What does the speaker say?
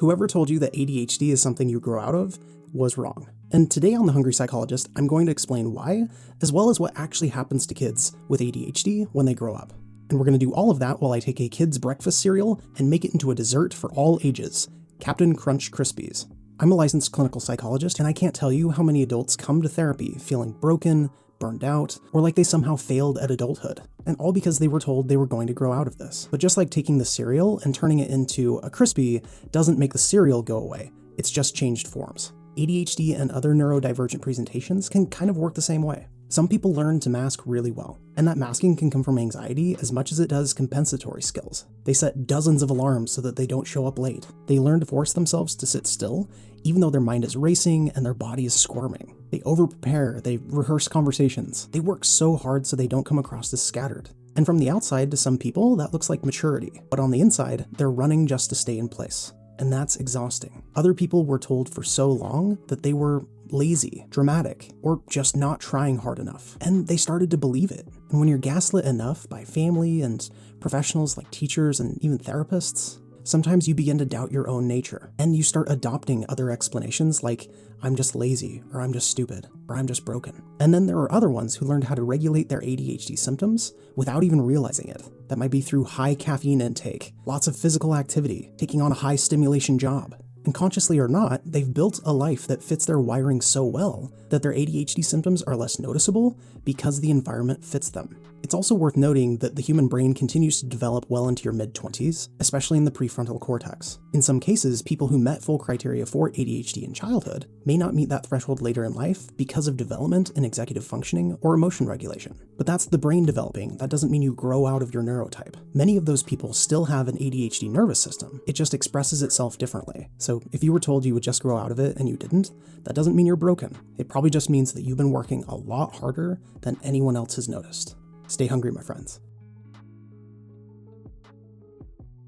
Whoever told you that ADHD is something you grow out of was wrong. And today on The Hungry Psychologist, I'm going to explain why, as well as what actually happens to kids with ADHD when they grow up. And we're going to do all of that while I take a kid's breakfast cereal and make it into a dessert for all ages, Captain Crunch Krispies. I'm a licensed clinical psychologist, and I can't tell you how many adults come to therapy feeling broken, burned out, or like they somehow failed at adulthood, and all because they were told they were going to grow out of this. But just like taking the cereal and turning it into a Crispy doesn't make the cereal go away, it's just changed forms. ADHD and other neurodivergent presentations can kind of work the same way. Some people learn to mask really well, and that masking can come from anxiety as much as it does compensatory skills. They set dozens of alarms so that they don't show up late. They learn to force themselves to sit still, even though their mind is racing and their body is squirming. They over-prepare, they rehearse conversations. They work so hard so they don't come across as scattered. And from the outside, to some people, that looks like maturity. But on the inside, they're running just to stay in place. And that's exhausting. Other people were told for so long that they were lazy, dramatic, or just not trying hard enough. And they started to believe it. And when you're gaslit enough by family and professionals like teachers and even therapists, sometimes you begin to doubt your own nature. And you start adopting other explanations like, I'm just lazy, or I'm just stupid, or I'm just broken. And then there are other ones who learned how to regulate their ADHD symptoms without even realizing it. That might be through high caffeine intake, lots of physical activity, taking on a high stimulation job. And consciously or not, they've built a life that fits their wiring so well that their ADHD symptoms are less noticeable because the environment fits them. It's also worth noting that the human brain continues to develop well into your mid-20s, especially in the prefrontal cortex. In some cases, people who met full criteria for ADHD in childhood may not meet that threshold later in life because of development in executive functioning or emotion regulation. But that's the brain developing. That doesn't mean you grow out of your neurotype. Many of those people still have an ADHD nervous system. It just expresses itself differently. So if you were told you would just grow out of it and you didn't, that doesn't mean you're broken. It probably just means that you've been working a lot harder than anyone else has noticed. Stay hungry, my friends.